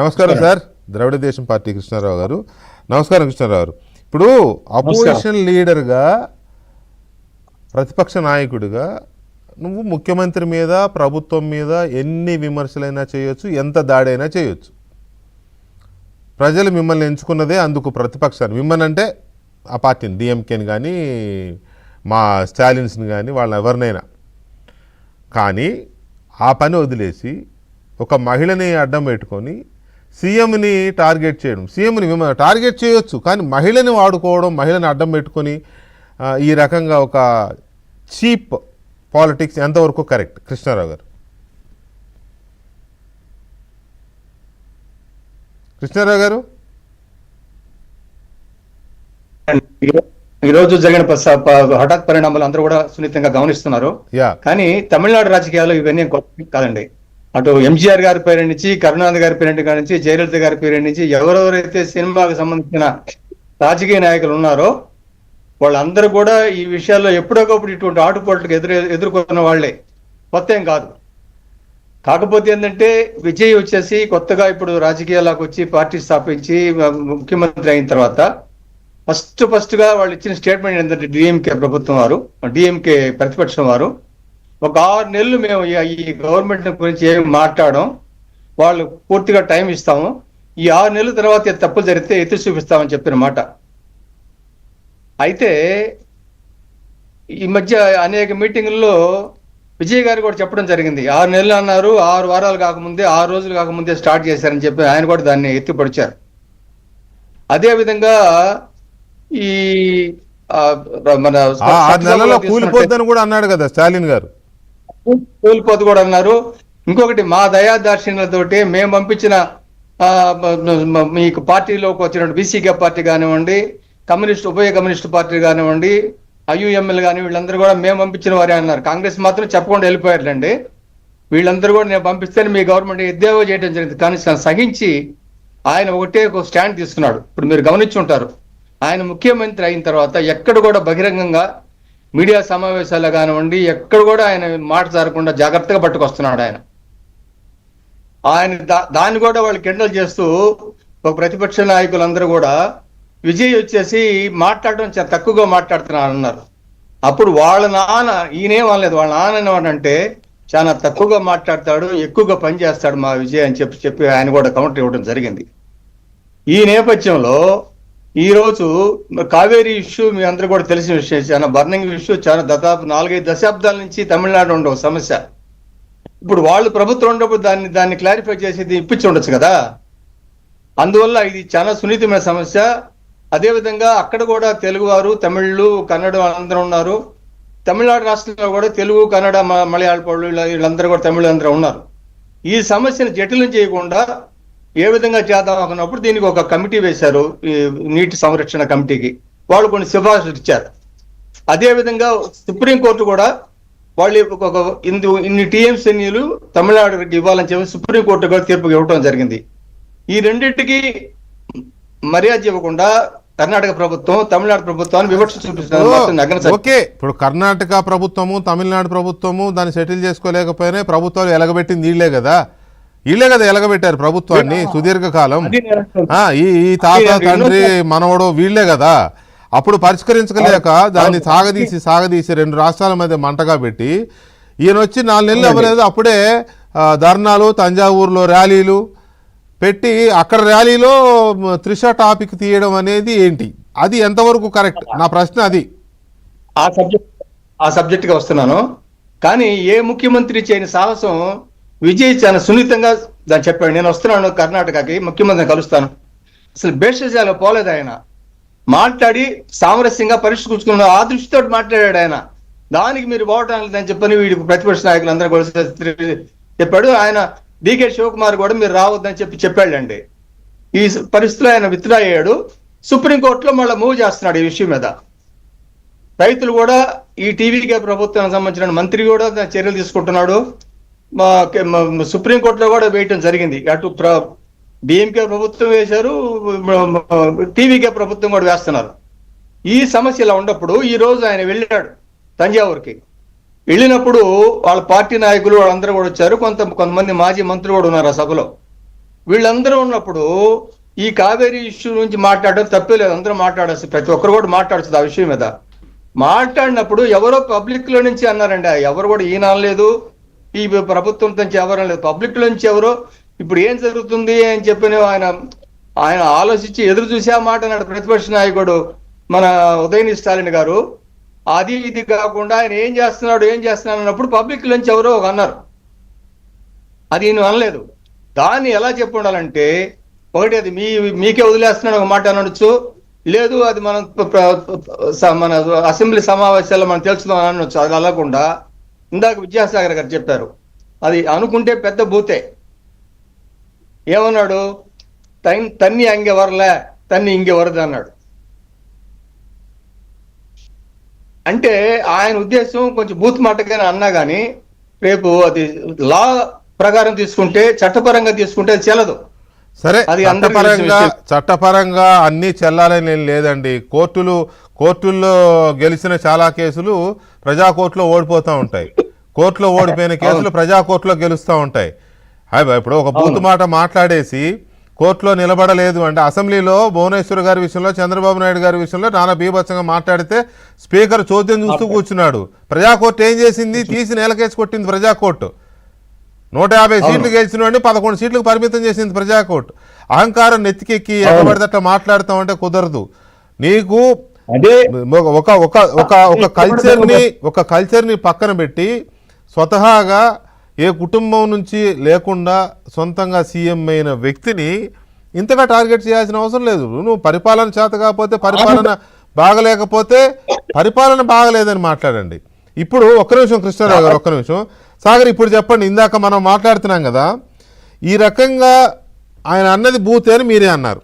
నమస్కారం సార్. ద్రవిడ దేశం పార్టీ కృష్ణారావు గారు. నమస్కారం కృష్ణారావు గారు. ఇప్పుడు అపోజిషన్ లీడర్గా, ప్రతిపక్ష నాయకుడిగా నువ్వు ముఖ్యమంత్రి మీద, ప్రభుత్వం మీద ఎన్ని విమర్శలైనా చేయొచ్చు, ఎంత దాడైనా చేయొచ్చు. ప్రజలు మిమ్మల్ని ఎంచుకున్నదే అందుకు. ప్రతిపక్షాన్ని మిమ్మల్ని అంటే ఆ పార్టీని, డిఎంకేని కానీ, మా స్టాలిన్స్ని కానీ, వాళ్ళని ఎవరినైనా. కానీ ఆ పని వదిలేసి ఒక మహిళని అడ్డం పెట్టుకొని సీఎంని టార్గెట్ చేయడం, సీఎంని టార్గెట్ చేయొచ్చు, కానీ మహిళని వాడుకోవడం, మహిళని అడ్డం పెట్టుకొని ఈ రకంగా ఒక చీప్ పాలిటిక్స్ ఎంతవరకు కరెక్ట్ కృష్ణారావు గారు? కృష్ణారావు గారు, ఈరోజు జరిగిన హఠాత్ పరిణామాలు అందరూ కూడా సున్నితంగా గమనిస్తున్నారు. కానీ తమిళనాడు రాజకీయాల్లో ఇవన్నీ కాదండి. అటు ఎంజీఆర్ గారి పేరు నుంచి, కరుణానిధి గారి పేరు నుంచి, జయలలిత గారి పేరు నుంచి ఎవరెవరైతే సినిమాకు సంబంధించిన రాజకీయ నాయకులు ఉన్నారో వాళ్ళందరూ కూడా ఈ విషయాల్లో ఎప్పుడొకప్పుడు ఇటువంటి ఆటుపోట్లకు ఎదుర్కొన్న వాళ్లే, కొత్త ఏం కాదు. కాకపోతే ఏంటంటే విజయ్ వచ్చేసి కొత్తగా ఇప్పుడు రాజకీయాలకు వచ్చి పార్టీ స్థాపించి ముఖ్యమంత్రి అయిన తర్వాత ఫస్ట్ గా వాళ్ళు ఇచ్చిన స్టేట్మెంట్ ఏంటంటే, డిఎంకే ప్రభుత్వం వారు, డిఎంకే ప్రతిపక్షం వారు, ఒక 6 నెలలు మేము ఈ గవర్నమెంట్ గురించి ఏమి మాట్లాడడం, వాళ్ళు పూర్తిగా టైం ఇస్తాము, ఈ 6 నెలల తర్వాత తప్పులు జరిగితే ఎత్తి చూపిస్తామని చెప్పిన మాట. అయితే ఈ మధ్య అనేక మీటింగుల్లో విజయ్ గారు కూడా చెప్పడం జరిగింది. 6 నెలలు అన్నారు, 6 వారాలు కాకముందే, 6 రోజులు కాకముందే స్టార్ట్ చేశారని చెప్పి ఆయన కూడా దాన్ని ఎత్తిపడిచారు. అదేవిధంగా ఈ మన 6 నెలల్లో కూలిపోద్దని కూడా అన్నాడు కదా స్టాలిన్ గారు. కూలిపోద్దు కూడా అన్నారు. ఇంకొకటి, మా దయాదార్శన్యాలతోటి మేము పంపించిన మీకు పార్టీలోకి వచ్చిన బీసీకే పార్టీ కానివ్వండి, ఉభయ కమ్యూనిస్టు పార్టీ కానివ్వండి, ఐయుఎంఎల్ కానీ, వీళ్ళందరూ కూడా మేము పంపించిన వారే అన్నారు. కాంగ్రెస్ మాత్రం చెప్పకుండా వెళ్ళిపోయారులేండి. వీళ్ళందరూ కూడా నేను పంపిస్తేనే మీ గవర్నమెంట్ ఎద్దేవో చేయడం జరిగింది. కానీ సహించి ఆయన ఒకటే ఒక స్టాండ్ తీసుకున్నాడు. ఇప్పుడు మీరు గమనించి ఉంటారు, ఆయన ముఖ్యమంత్రి అయిన తర్వాత ఎక్కడ కూడా బహిరంగంగా మీడియా సమావేశాలు కానివ్వండి, ఎక్కడ కూడా ఆయన మాట జారకుండా జాగ్రత్తగా పట్టుకొస్తున్నాడు ఆయన. దాన్ని కూడా వాళ్ళు కిండల్ చేస్తూ ఒక ప్రతిపక్ష నాయకులందరూ కూడా విజయ్ వచ్చేసి మాట్లాడడం చాలా తక్కువగా మాట్లాడుతున్నారు అన్నారు. అప్పుడు వాళ్ళ నాన్న, ఈయనేం అనలేదు, వాళ్ళ నాన్న ఏమనంటే చాలా తక్కువగా మాట్లాడతాడు, ఎక్కువగా పనిచేస్తాడు మా విజయ్ అని చెప్పి ఆయన కూడా కౌంటర్ ఇవ్వడం జరిగింది. ఈ నేపథ్యంలో ఈరోజు కావేరీ ఇష్యూ మీ అందరూ కూడా తెలిసిన విషయం, చాలా బర్నింగ్ ఇష్యూ, చాలా దాదాపు 4-5 దశాబ్దాల నుంచి తమిళనాడు ఉండే సమస్య. ఇప్పుడు వాళ్ళు ప్రభుత్వం ఉన్నప్పుడు దాన్ని క్లారిఫై చేసేది ఇప్పించి ఉండొచ్చు కదా. అందువల్ల ఇది చాలా సున్నితమైన సమస్య. అదేవిధంగా అక్కడ కూడా తెలుగువారు, తమిళులు, కన్నడ అందరూ ఉన్నారు. తమిళనాడు రాష్ట్రంలో కూడా తెలుగు, కన్నడ, మలయాళపళ్ళు వీళ్ళందరూ కూడా తమిళ అందరూ ఉన్నారు. ఈ సమస్యను జటిలం చేయకుండా ఏ విధంగా చేద్దాం అనుకున్నప్పుడు దీనికి ఒక కమిటీ వేశారు, ఈ నీటి సంరక్షణ కమిటీకి. వాళ్ళు కొన్ని సిఫార్సులు ఇచ్చారు. అదేవిధంగా సుప్రీంకోర్టు కూడా వాళ్ళు ఇన్ని టీఎంసీలు తమిళనాడుకి ఇవ్వాలని చెప్పి సుప్రీంకోర్టు కూడా తీర్పు ఇవ్వడం జరిగింది. ఈ రెండింటికి మర్యాద ఇవ్వకుండా కర్ణాటక ప్రభుత్వం తమిళనాడు ప్రభుత్వాన్ని వివక్ష చూపిస్తున్నారు. ఓకే, ఇప్పుడు కర్ణాటక ప్రభుత్వము, తమిళనాడు ప్రభుత్వము దాన్ని సెటిల్ చేసుకోలేకపోయినా ప్రభుత్వాలు ఎలగబెట్టింది వీళ్ళే కదా ఎలగబెట్టారు ప్రభుత్వాన్ని సుదీర్ఘకాలం. ఈ తాత, తండ్రి, మనవడు వీళ్లే కదా. అప్పుడు పరిష్కరించలేక దాన్ని సాగదీసి 2 రాష్ట్రాల మధ్య మంటగా పెట్టి ఈయన వచ్చి 4 నెలలు అవ్వలేదు, అప్పుడే ధర్నాలు, తంజావూరులో ర్యాలీలు పెట్టి అక్కడ ర్యాలీలో త్రిష టాపిక్ తీయడం అనేది ఏంటి? అది ఎంతవరకు కరెక్ట్? నా ప్రశ్న అది. ఆ సబ్జెక్ట్ గా వస్తున్నాను. కానీ ఏ ముఖ్యమంత్రి చేయని సాహసం విజయ్ చాలా సున్నితంగా దాన్ని చెప్పాడు. నేను వస్తున్నాను కర్ణాటకకి, ముఖ్యమంత్రిని కలుస్తాను. అసలు భేషజాలు పోలేదు ఆయన. మాట్లాడి సామరస్యంగా పరిష్కరించుకున్న ఆ దృష్టితో మాట్లాడాడు ఆయన. దానికి మీరు పోవటానికి అని చెప్పని వీడికి ప్రతిపక్ష నాయకులు అందరూ కూడా చెప్పాడు. ఆయన డికే శివకుమార్ కూడా మీరు రావద్దని చెప్పాడండి. ఈ పరిస్థితిలో ఆయన విత్డ్రా అయ్యాడు. సుప్రీంకోర్టులో మళ్ళీ మూవ్ చేస్తున్నాడు ఈ విషయం మీద. రైతులు కూడా, ఈ టీవీకే ప్రభుత్వానికి సంబంధించిన మంత్రి కూడా చర్యలు తీసుకుంటున్నాడు. సుప్రీంకోర్టులో కూడా వేయటం జరిగింది. అటు డిఎంకే ప్రభుత్వం వేశారు, టీవీకే ప్రభుత్వం కూడా వేస్తున్నారు. ఈ సమస్య ఇలా ఉన్నప్పుడు ఈ రోజు ఆయన వెళ్ళాడు తంజావూరుకి. వెళ్ళినప్పుడు వాళ్ళ పార్టీ నాయకులు వాళ్ళందరూ కూడా వచ్చారు, కొంతమంది మాజీ మంత్రులు కూడా ఉన్నారు ఆ సభలో. వీళ్ళందరూ ఉన్నప్పుడు ఈ కావేరీ ఇష్యూ నుంచి మాట్లాడడం తప్పే లేదు, అందరూ మాట్లాడాల్సి, ప్రతి ఒక్కరు కూడా మాట్లాడుతుంది ఆ విషయం మీద. మాట్లాడినప్పుడు ఎవరో పబ్లిక్ లో నుంచి అన్నారండి, ఎవరు కూడా ఈయన అనలేదు, ఈ ప్రభుత్వం నుంచి ఎవరు అనలేదు, పబ్లిక్ లో నుంచి ఎవరో ఇప్పుడు ఏం జరుగుతుంది అని చెప్పిన ఆయన ఆలోచించి ఎదురు చూసే మాట అన్నాడు ప్రతిపక్ష నాయకుడు మన ఉదయనిధి స్టాలిన్ గారు. అది ఇది కాకుండా ఆయన ఏం చేస్తున్నాడు అన్నప్పుడు పబ్లిక్ నుంచి ఎవరో ఒక అన్నారు, అది ఈయన అనలేదు. దాన్ని ఎలా చెప్పి ఉండాలంటే, ఒకటి అది మీకే వదిలేస్తున్నాడు ఒక మాట అనొచ్చు, లేదు అది మనం మన అసెంబ్లీ సమావేశాల్లో మనం తెలుసుదాం అనొచ్చు. అది అలాకుండా ఇందాక విద్యాసాగర్ గారు చెప్పారు, అది అనుకుంటే పెద్ద భూతే. ఏమన్నాడు, తన్ని అంగే వరలే తన్ని ఇంగే వరదు అన్నాడు. అంటే ఆయన ఉద్దేశం కొంచెం బూత్ మాటగానే అన్నా కానీ రేపు అది లా ప్రకారం తీసుకుంటే, చట్టపరంగా తీసుకుంటే అది చెల్లదు. సరే, అది చట్టపరంగా అన్నీ చెల్లాలని లేదండి. కోర్టుల్లో గెలిచిన చాలా కేసులు ప్రజా కోర్టులో ఓడిపోతూ ఉంటాయి, కోర్టులో ఓడిపోయిన కేసులు ప్రజా కోర్టులో గెలుస్తూ ఉంటాయి. ఇప్పుడు ఒక బూత్ మాట మాట్లాడేసి కోర్టులో నిలబడలేదు అంటే, అసెంబ్లీలో భువనేశ్వర్ గారి విషయంలో, చంద్రబాబు నాయుడు గారి విషయంలో నానా బీభత్సంగా మాట్లాడితే స్పీకర్ చోద్యం చూస్తూ కూర్చున్నాడు. ప్రజాకోర్టు ఏం చేసింది, తీసి నేలకేసి కొట్టింది ప్రజాకోర్టు. 150 సీట్లు గెలిచిన వాడిని 11 సీట్లకు పరిమితం చేసింది ప్రజాకోర్టు. అహంకారం నెత్తికెక్కి ఎక్కబడితే అట్లా మాట్లాడతామంటే కుదరదు. నీకు ఒక కల్చర్ని పక్కన పెట్టి స్వతహాగా ఏ కుటుంబం నుంచి లేకుండా సొంతంగా సీఎం అయిన వ్యక్తిని ఇంతగా టార్గెట్ చేయాల్సిన అవసరం లేదు. నువ్వు పరిపాలన చేత కాకపోతే, పరిపాలన బాగలేకపోతే పరిపాలన బాగలేదని మాట్లాడండి. ఇప్పుడు ఒక్క నిమిషం కృష్ణారావు గారు, ఒక్క నిమిషం సాగర్, ఇప్పుడు చెప్పండి. ఇందాక మనం మాట్లాడుతున్నాం కదా, ఈ రకంగా ఆయన అన్నది బూతే అని మీరే అన్నారు.